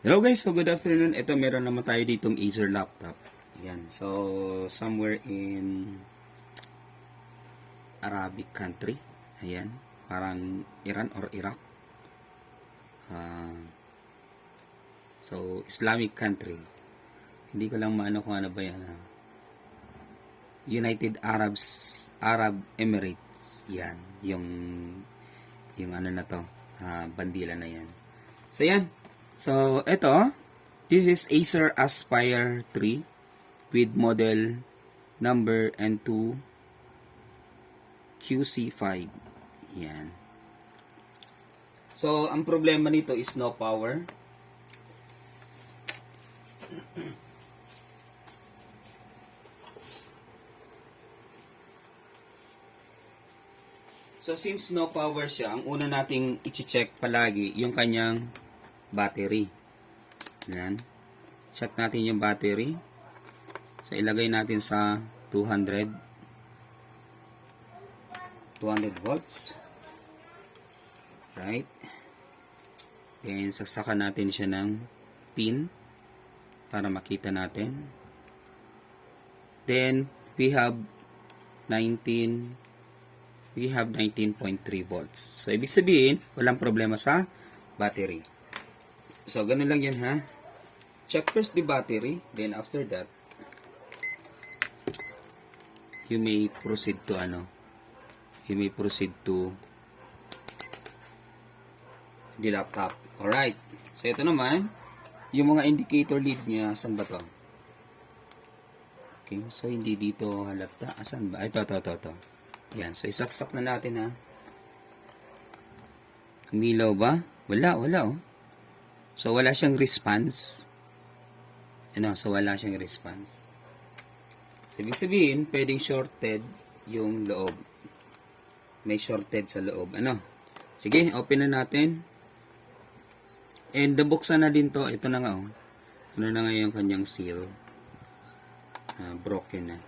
Hello guys, so good afternoon. Ito meron naman tayo ditong Acer laptop. Ayan. So somewhere in Arabic country. Ayan. Parang Iran or Iraq. Uh, so Islamic country. Hindi ko lang maano kung ano ba yan. United Arab Emirates. Yan. Yung ano na to. Bandila na yan. So yan. So, ito, this is Acer Aspire 3 with model number N2 QC5. Yan. So, ang problema nito is no power. So, since no power siya, ang una nating i-check palagi yung kanyang battery. Yan. Check natin yung battery. So, ilagay natin sa 200 volts. Right. Then, saksakan natin siya ng pin para makita natin. Then, we have 19.3 volts. So, ibig sabihin, walang problema sa battery. So, ganun lang yan ha. Check first the battery. Then, after that, you may proceed to the laptop. Alright. So, ito naman, yung mga indicator lead niya, saan ba to? Okay. So, hindi dito halata. Asan ba? Ito. Yan. So, isaksak na natin ha. Umilaw ba? Wala oh. So, wala siyang response. So, wala siyang response. So, ibig sabihin, pwedeng shorted yung loob. May shorted sa loob. Sige, open na natin. And, nabuksan na din to. Ito na nga, oh. Ano na nga yung kanyang seal. Broken na.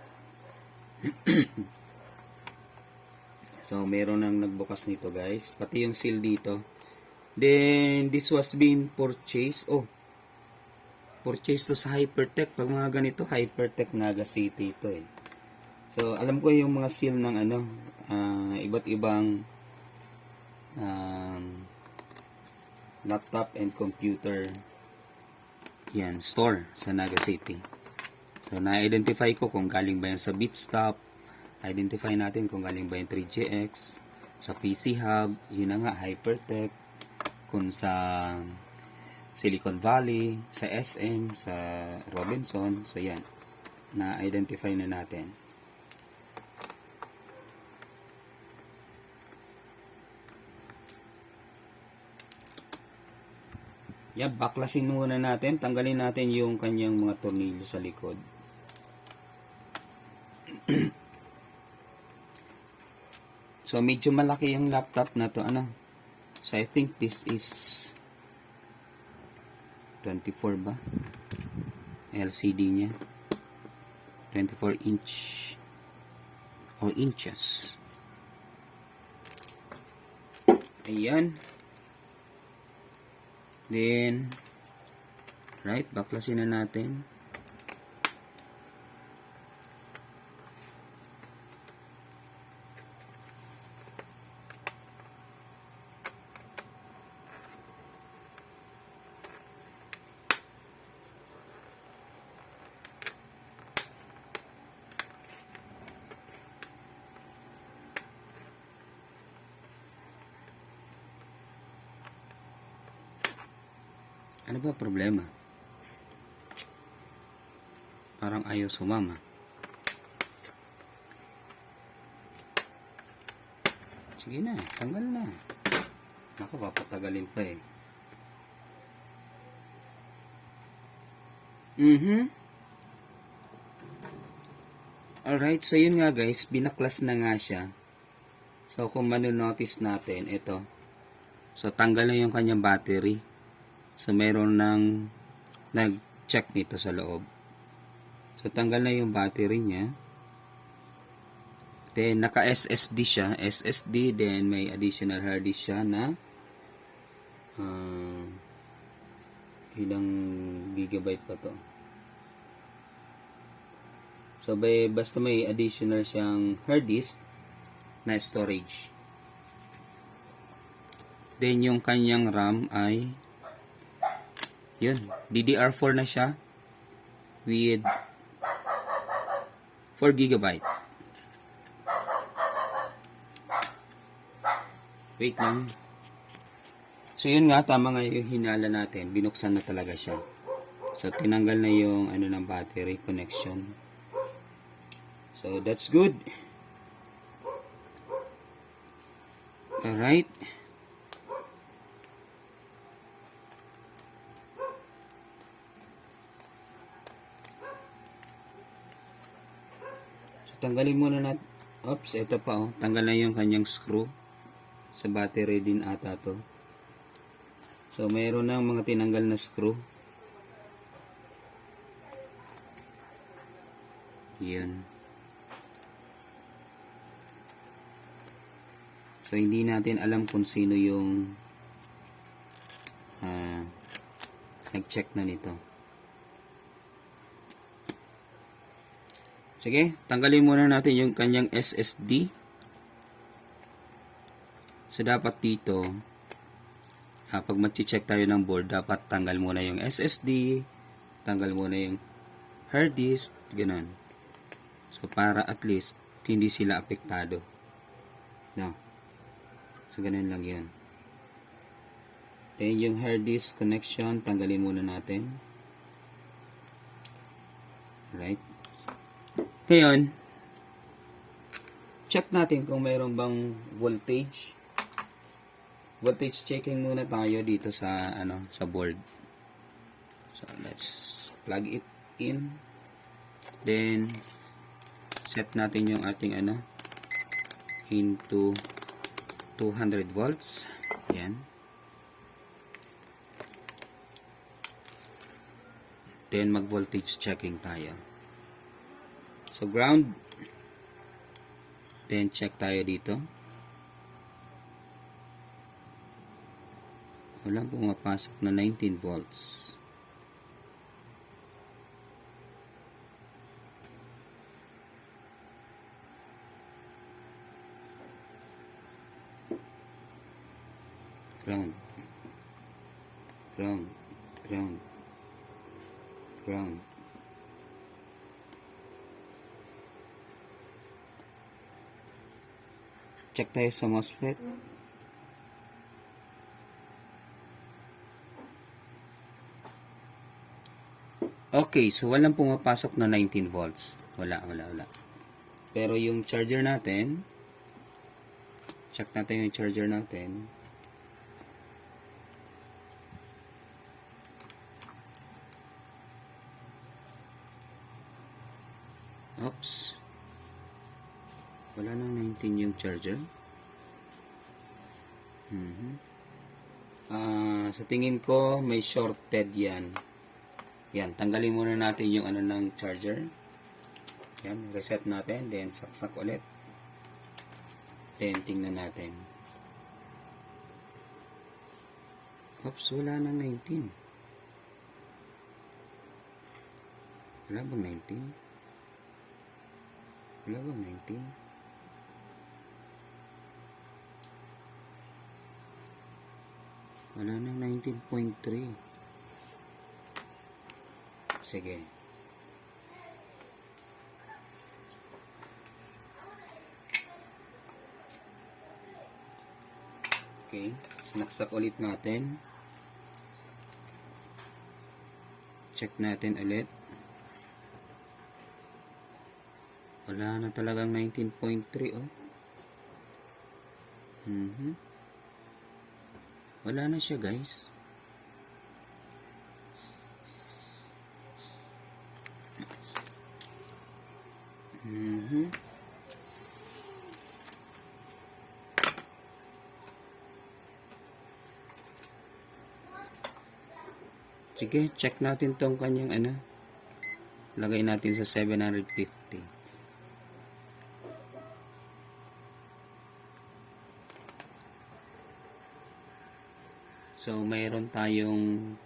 So, meron nang nagbukas nito, guys. Pati yung seal dito. Then, this was being purchased. Purchased to sa Hypertech. Pag mga ganito, Hypertech Naga City ito eh. So, alam ko yung mga seal ng iba't ibang laptop and computer store sa Naga City. So, na-identify ko kung galing ba yan sa BitStop. Identify natin kung galing ba yung 3GX, sa PC Hub, yun na nga, Hypertech, kung sa Silicon Valley, sa SM, sa Robinson. So, yan. Na-identify na natin. Yan, baklasin muna natin. Tanggalin natin yung kanyang mga tornilyo sa likod. So, medyo malaki yung laptop na to. So, I think this is 24 ba? LCD niya. 24 inch o inches. Ayan. Then, right, baklasin na natin. Ano ba problema? Parang ayaw sumama. Sige na, tanggal na. Naku, papatagalin pa eh. Alright, so yun nga guys, binaklas na nga siya. So kung manonotice natin, ito. So tanggal na yung kanyang battery. So, meron nang nag-check nito sa loob. So, tanggal na yung battery niya. Then, naka-SSD siya. SSD, then may additional hard disk siya na Ilang gigabyte pa to. So, basta may additional siyang hard disk na storage. Then, yung kanyang RAM ay yun, DDR4 na siya with 4 gigabyte. Wait lang. So, yun nga, tama nga yung hinala natin. Binuksan na talaga siya. So, tinanggal na yung ng battery connection. So, that's good. Alright. So, tanggalin muna natin. Oops, ito pa oh. Tanggal na yung kanyang screw. Sa battery din ata to. So, mayroon ng mga tinanggal na screw. Yan. So, hindi natin alam kung sino yung nag-check na nito. Sige, tanggalin muna natin yung kanyang SSD. So, dapat dito, pag mag-check tayo ng board, dapat tanggal muna yung SSD, tanggal muna yung hard disk, ganun. So, para at least, hindi sila apektado. No. So, ganun lang yun. Then, yung hard disk connection, tanggalin muna natin. Right. Ngayon, check natin kung mayroon bang voltage. Voltage checking muna tayo dito sa sa board. So let's plug it in. Then set natin yung ating into 200 volts. Yan. Then mag voltage checking tayo. So ground. Then check tayo dito. Walang pumapasok na 19 volts. Ground. Ground. Ground. Ground. Check tayo sa MOSFET. Okay, so walang pumapasok na 19 volts. Wala. Pero yung charger natin, check natin yung charger natin. Oops. Wala nang 19 yung charger. Sa tingin ko, may shorted yan. Yan, tanggalin muna natin yung ng charger. Yan, reset natin. Then, saksak ulit. Then, tingnan natin. Oops, wala nang 19. Wala bang 19? Wala bang 19? Wala nang 19.3. Sige. Okay. Sinaksak ulit natin. Check natin ulit. Wala na talagang 19.3 oh. Wala na siya guys. Sige, check natin tong kanyang lagay natin sa 750. So, mayroon tayong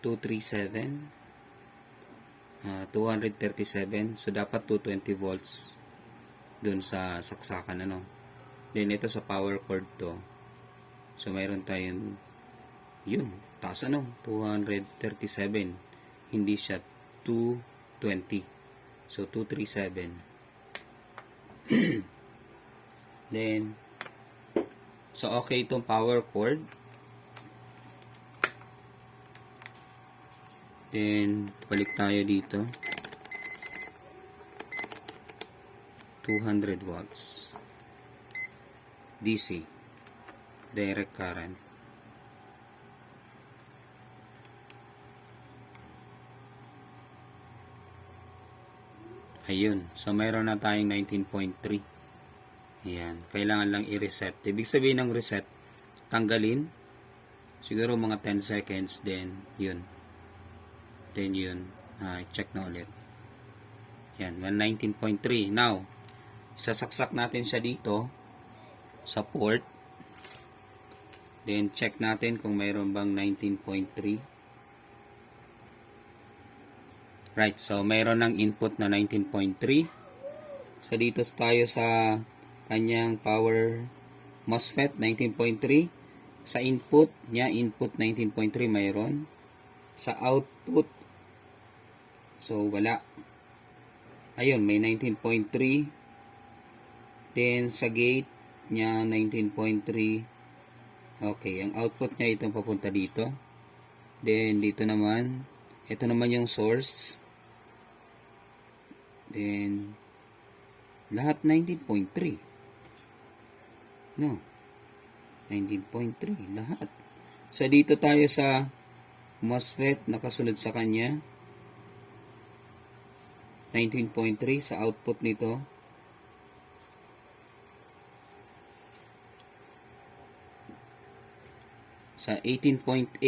237, 237. So, dapat 220 volts dun sa saksakan, ano. Then, ito sa power cord to. So, mayroon tayong, yun, taas ano, 237. Hindi siya 220. So, 237. Then, so, okay itong power cord. Then, balik tayo dito. 200 watts. DC. Direct current. Ayun. So, mayroon na tayong 19.3. Ayan. Kailangan lang i-reset. Ibig sabihin ng reset, tanggalin. Siguro mga 10 seconds. Then, yun. Then, yun. Check na ulit. Ayan. 19.3. Now, sasaksak natin siya dito sa port. Then, check natin kung mayroon bang 19.3. Right. So, mayroon ng input na 19.3. So, dito tayo sa kanyang power MOSFET 19.3. Sa input niya, input 19.3 mayroon. Sa output, so, wala. Ayun, may 19.3. Then, sa gate niya, 19.3. Okay, ang output niya itong papunta dito. Then, dito naman, ito naman yung source. Then, lahat 19.3. No. 19.3. Lahat. So, dito tayo sa MOSFET, nakasunod sa kanya. 19.3 sa output nito. Sa 18.8.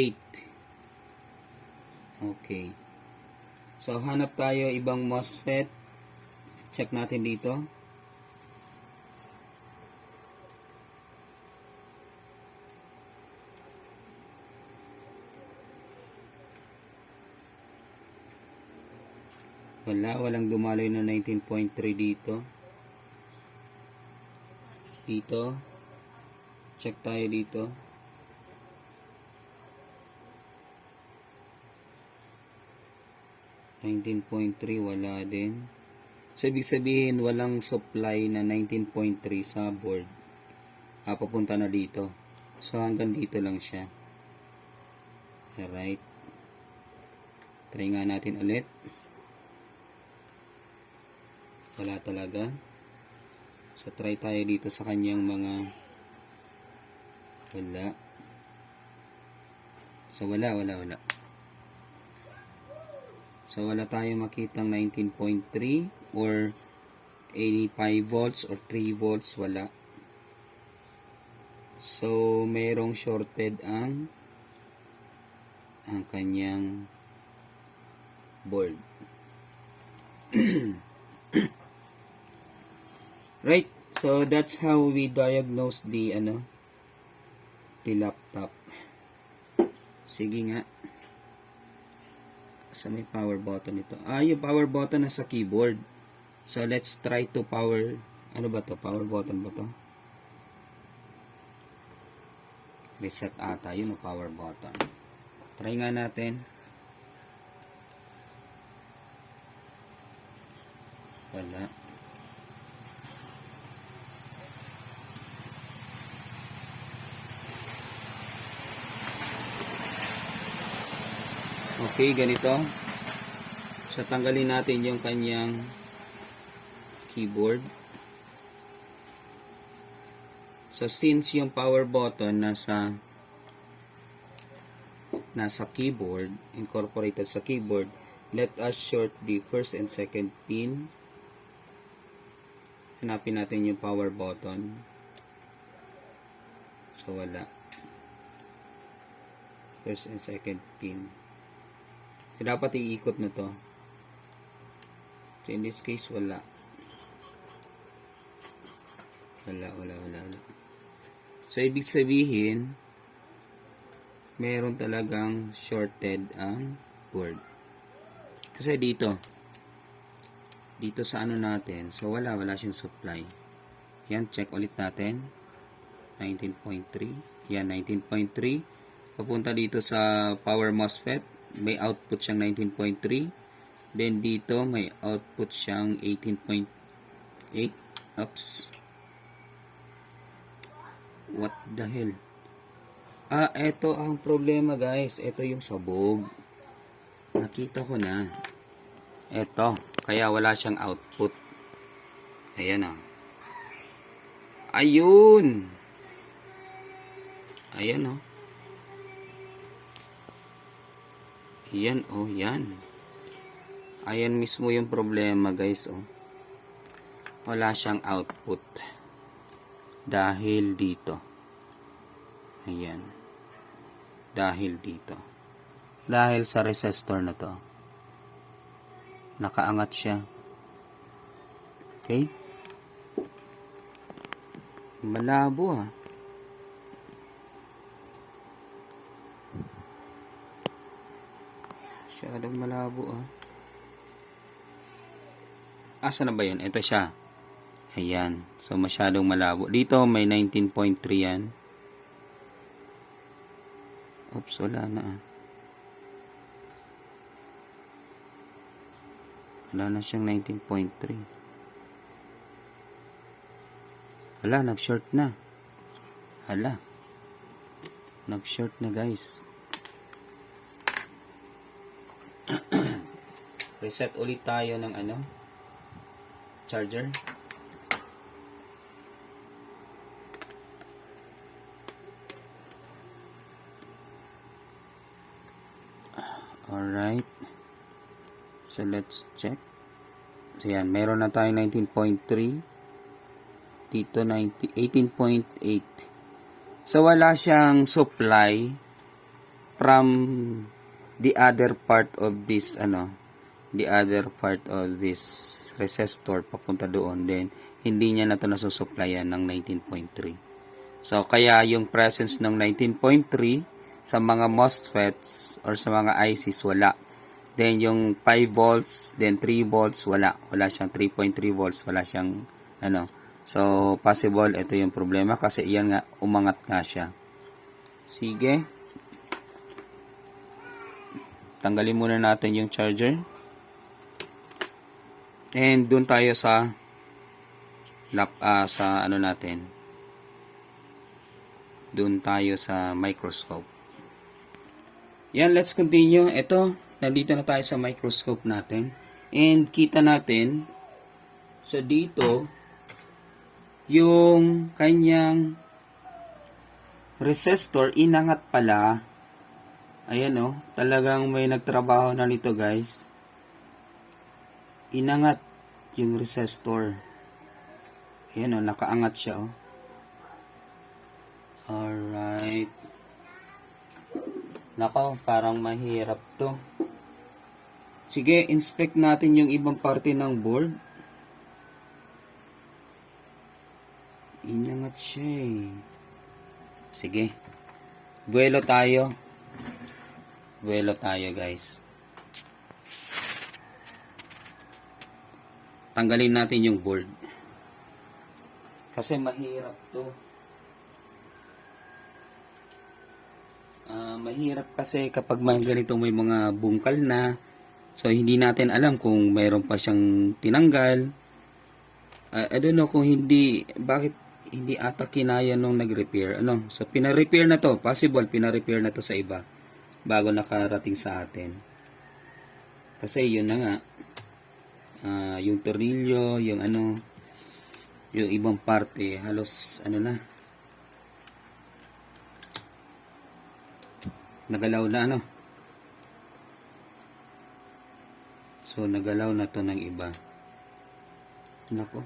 Okay. So, hanap tayo ibang MOSFET. Check natin dito. Walang dumaloy na 19.3 dito. Dito. Check tayo dito. $19.3 wala din. So, ibig sabihin, walang supply na 19.3 sa board. Papunta na dito. So, hanggang dito lang siya. Alright. Try nga natin ulit. Wala talaga. So, try tayo dito sa kanyang mga wala. So, wala. So, wala tayong makitang 19.3 or 85 volts or 3 volts. Wala. So, mayroong shorted ang kanyang board. Right. So, that's how we diagnose the laptop. Sige nga. Sa may power button ito. Yung power button nasa keyboard. So, let's try to power. Ano ba to? Power button ba to? Reset ata. Yun ang power button. Try nga natin. Wala. Okay, ganito. So, tanggalin natin yung kanyang keyboard. So, since yung power button nasa keyboard, incorporated sa keyboard, let us short the first and second pin. Hanapin natin yung power button. So, wala. First and second pin. So, dapat iikot na to. So, in this case, wala. Wala. So, ibig sabihin, meron talagang shorted ang board. Kasi dito sa ano natin, so wala siyang supply. Yan, check ulit natin. 19.3. Yan, 19.3. Papunta dito sa power MOSFET, may output siyang 19.3. Then dito may output siyang 18.8. Oops. What the hell? Ito ang problema, guys. Ito yung sabog. Nakita ko na. Ito. Kaya wala siyang output. Ayan, Ayun. Ayan, Yan, yan. Ayan mismo yung problema, guys, Wala siyang output. Dahil dito. Ayan. Dahil dito. Dahil sa resistor na to. Nakaangat siya. Okay? Malabo, Masyadong malabo, Asa na ba yun? Ito siya. Ayan. So, masyadong malabo. Dito, may 19.3 yan. Oops, wala na, Wala na siyang 19.3. Wala, nag-short na. Hala. Nag-short na, guys. Reset ulit tayo ng charger. Alright. So, let's check. So, yan. Meron na tayo 19.3. Dito, 18.8. So, wala siyang supply from the other part of this, resistor papunta doon. Then, hindi niya na ito nasusupplyan ng 19.3. So, kaya yung presence ng 19.3 sa mga MOSFETs or sa mga ICs, wala. Then, yung 5 volts, then 3 volts, wala. Wala siyang 3.3 volts, wala siyang, So, possible, ito yung problema kasi iyan nga, umangat nga siya. Sige. Tanggalin muna natin yung charger. And, dun tayo sa natin. Dun tayo sa microscope. Yan, let's continue. Ito, nandito na tayo sa microscope natin. And kita natin, so dito, yung kanyang resistor, inangat pala. Ayan, talagang may nagtrabaho na nito, guys. Inangat yung resistor. Ayan, nakaangat siya, Alright. Nako, parang mahirap to. Sige, inspect natin yung ibang parte ng board. Inangat siya, Sige. Buwelo tayo. Buwelo tayo, guys. Tanggalin natin yung board. Kasi mahirap to. Mahirap kasi kapag ganito may mga bungkal na. So, hindi natin alam kung mayroon pa siyang tinanggal. I don't know kung bakit hindi ata kinaya nung nag-repair. So, pina-repair na to. Possible, pina-repair na to sa iba. Bago nakarating sa atin. Kasi yun na nga. Yung tornilyo, yung yung ibang parte, halos, na. Nagalaw na, So, nagalaw na to ng iba. Nako.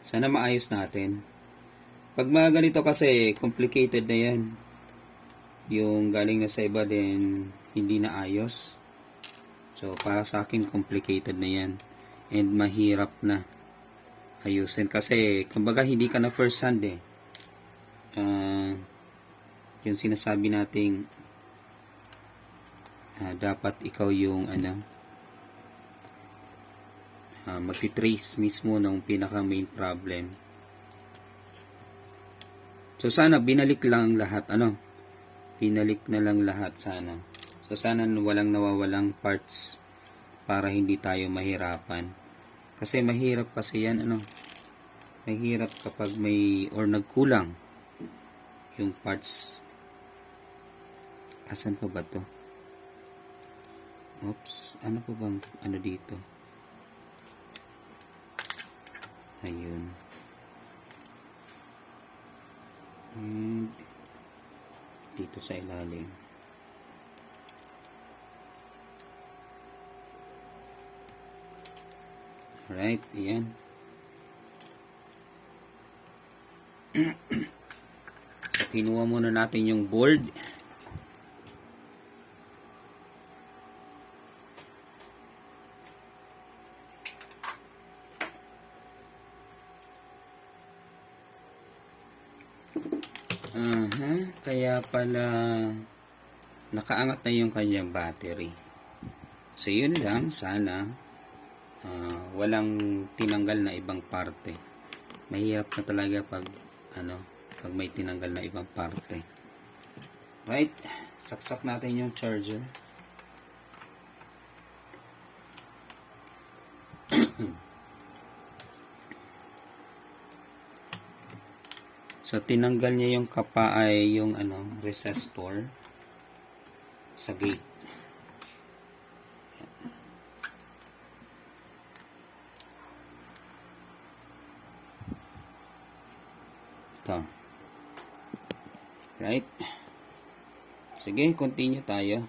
Sana maayos natin. Pag mga ganito kasi, complicated na yan. Yung galing na sa iba din, hindi na ayos. So, para sa akin, complicated na yan. And mahirap na ayusin. Kasi, kumbaga, hindi ka na first hand, yung sinasabi nating dapat ikaw yung magti-trace mismo ng pinaka main problem. So sana binalik lang lahat, binalik na lang lahat sana. So sana walang nawawalang parts para hindi tayo mahirapan. Kasi mahirap kasi yan, mahirap kapag may or nagkulang yung parts. Asan pa ba to? Oops, ano pa bang dito? Ayun. Dito sa ilalim. Alright, ayan. So, kinuha muna natin yung board. Kaya pala nakaangat na yung kanyang battery. So, yun lang. Sana walang tinanggal na ibang parte. Mahirap na talaga pag pag may tinanggal na ibang parte. Right? Saksak natin yung charger. So, tinanggal niya yung kapa ay yung resistor sa gate. Ito. Right? Sige, continue tayo.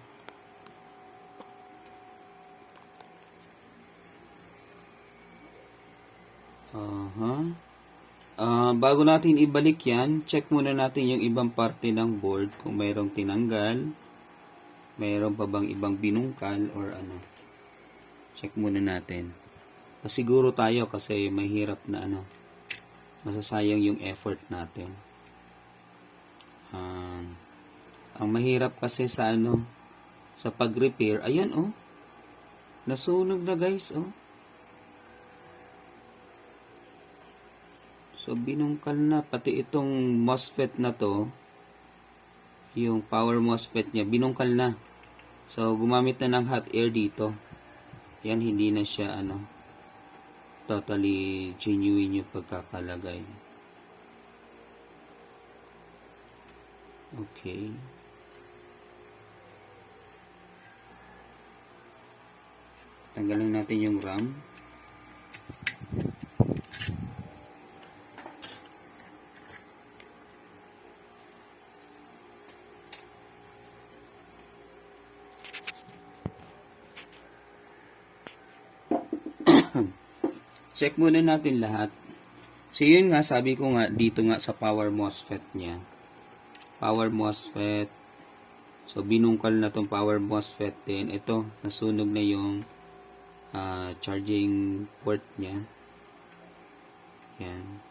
Bago natin ibalik yan, check muna natin yung ibang parte ng board kung mayroong tinanggal, mayroong pa bang ibang binungkal or check muna natin. Pasiguro tayo kasi mahirap na masasayang yung effort natin. Ang mahirap kasi sa sa pag-repair, ayan nasunog na guys So, binungkal na. Pati itong MOSFET na to, yung power MOSFET niya, binungkal na. So, gumamit na ng hot air dito. Yan, hindi na siya, totally genuine yung pagkakalagay. Okay. Tanggalin natin yung RAM. Check muna natin lahat. So, yun nga, sabi ko nga, dito nga sa power MOSFET niya. Power MOSFET. So, binungkal na tong power MOSFET din. Ito, nasunog na yung charging port niya. Yan.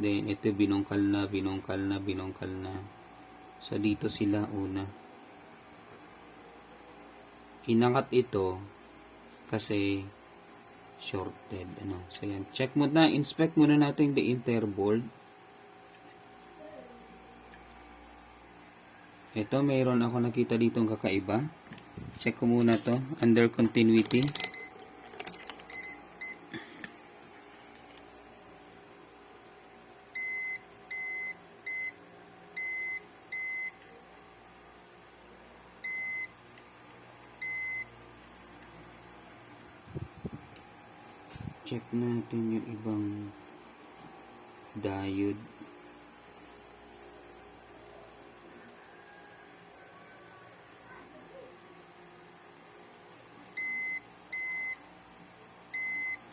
Then, ito binungkal na. So, dito sila una. Inangat ito kasi shorted. So, yan. Check muna, inspect muna natin the entire board. Ito, mayroon ako nakita ditong kakaiba. Check ko muna to. Under continuity. Check natin yung ibang diode.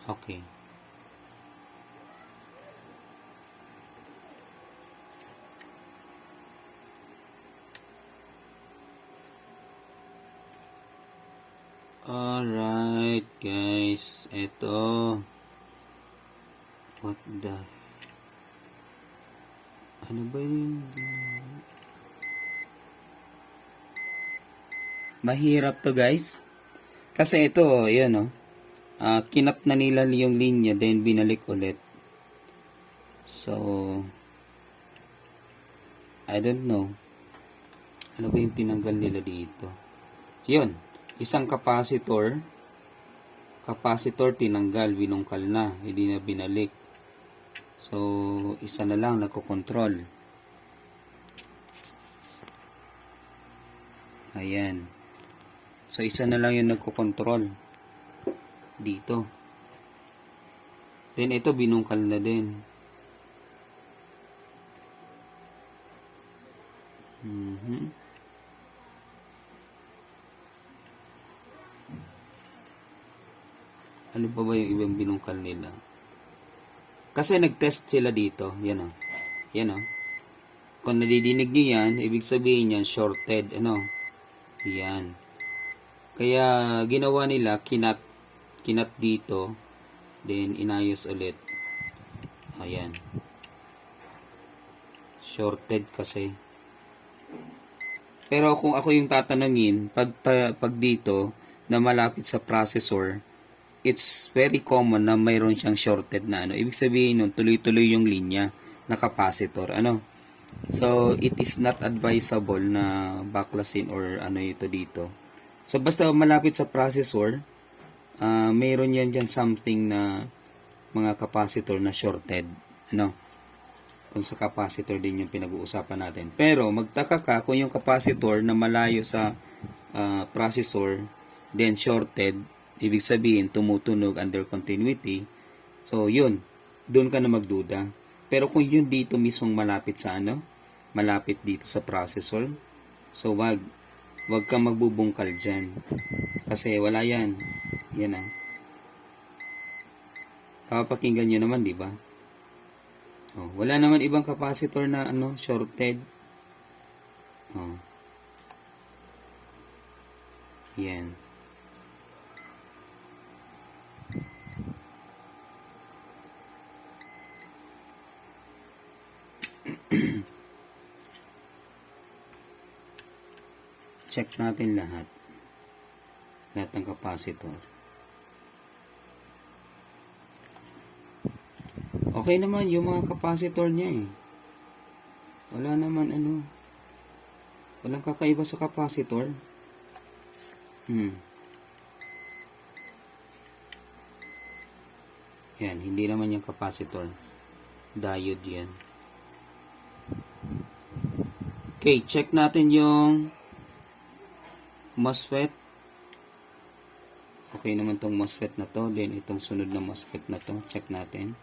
Okay. Alright, guys. Ito. What the... Ano ba yun? Mahirap to guys. Kasi ito, yan o. Kinap na nila yung linya, then binalik ulit. So, I don't know. Ano ba yung tinanggal nila dito? Yun. Isang capacitor tinanggal, binungkal na. Hindi na binalik. So, isa na lang nagkokontrol. Ayan. So, isa na lang yung nagkokontrol. Dito. Then, ito binungkal na din. Ano pa ba yung ibang binungkal nila? Kasi nag-test sila dito. Yan o. Yan o. Kung nadidinig nyo yan, ibig sabihin yan, shorted. Ano? Yan. Kaya, ginawa nila, kinat dito. Then, inayos ulit. Ayan. Shorted kasi. Pero kung ako yung tatanungin, pag dito, na malapit sa processor, it's very common na mayroon siyang shorted na ano. Ibig sabihin nun, tuloy-tuloy yung linya na capacitor. Ano? So, it is not advisable na baklasin or ano ito dito. So, basta malapit sa processor, mayroon yan dyan something na mga capacitor na shorted. Ano? Kung sa capacitor din yung pinag-uusapan natin. Pero, magtaka ka kung yung capacitor na malayo sa processor, then shorted, ibig sabihin, tumutunog under continuity. So, yun. Doon ka na magduda. Pero kung yun dito mismong malapit sa ano, malapit dito sa processor, so wag kang magbubungkal dyan. Kasi wala yan. Yan ah. Kapapakinggan nyo naman, di ba? Oh, wala naman ibang capacitor na ano, shorted. Oh. Yan. Check natin lahat. Lahat ng capacitor. Okay naman yung mga capacitor niya eh. Wala naman ano. Walang kakaiba sa capacitor. Yan, hindi naman yung capacitor. Diode yan. Okay, check natin yung MOSFET. Okay naman tong MOSFET na to. Then itong sunod na MOSFET na to. Check natin.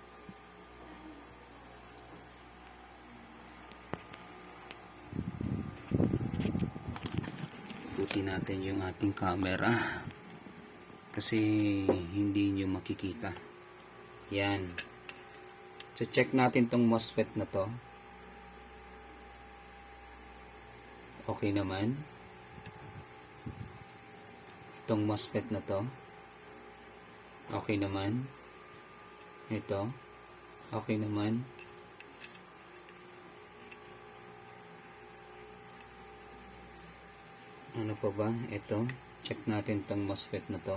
Ikutin natin yung ating camera. Kasi hindi nyo makikita. Yan. So check natin tong MOSFET na to. Okay naman. Itong MOSFET na to. Okay naman. Ito. Okay naman. Ano pa ba? Ito. Check natin itong MOSFET na to.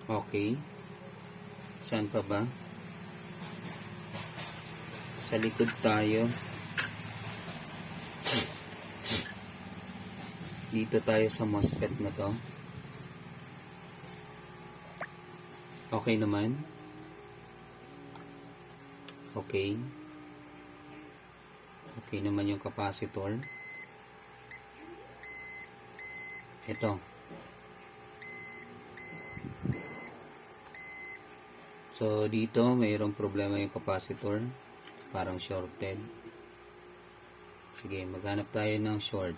Okay. Saan pa ba? Sa likod tayo. Dito tayo sa MOSFET na to. Okay naman. Okay. Okay naman yung capacitor. Ito. So, dito mayroong problema yung capacitor. Parang shorted. Sige, maghanap tayo ng short.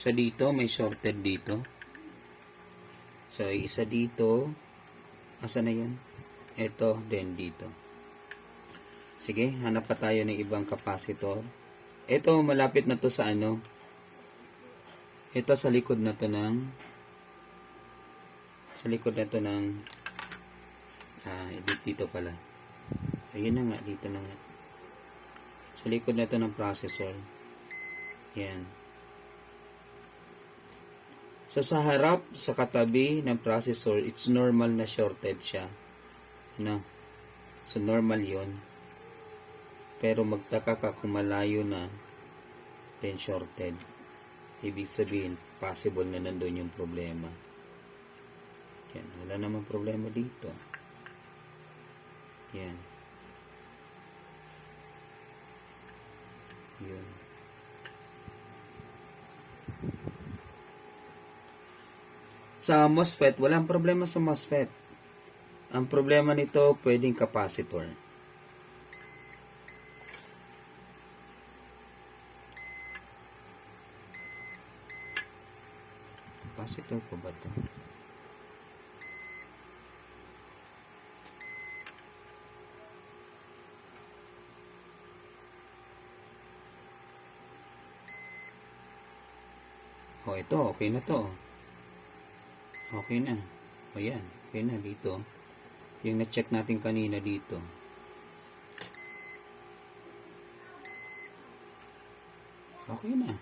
So, dito, may shorted dito. So, isa dito. Asa na yun? Ito, then dito. Sige, hanap pa tayo ng ibang capacitor. Ito, malapit na to sa ano. Ito, sa likod na to ng dito pala. Ayun na nga, dito na nga. Sa likod na to ng processor. Yan. So, sa harap, sa katabi ng processor, it's normal na shorted siya. No? So, normal yon. Pero magtaka ka kung malayo na, then shorted. Ibig sabihin, possible na nandun yung problema. Yan. Wala namang problema dito. Yan. Yun. Sa MOSFET, walang problema sa MOSFET. Ang problema nito, pwedeng capacitor. Capacitor po ba ito? O, ito, okay na to. Okay na. O, yan. Okay na dito. Yung na-check natin kanina dito. Okay na.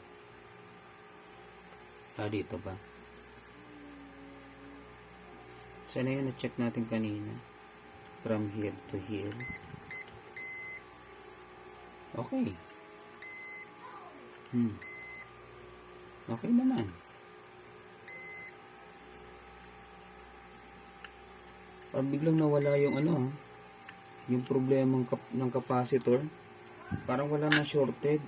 Dito ba? Sana yun na-check natin kanina. From here to here. Okay. Okay naman. Biglang nawala yung yung problema ng capacitor. Parang wala na shorted.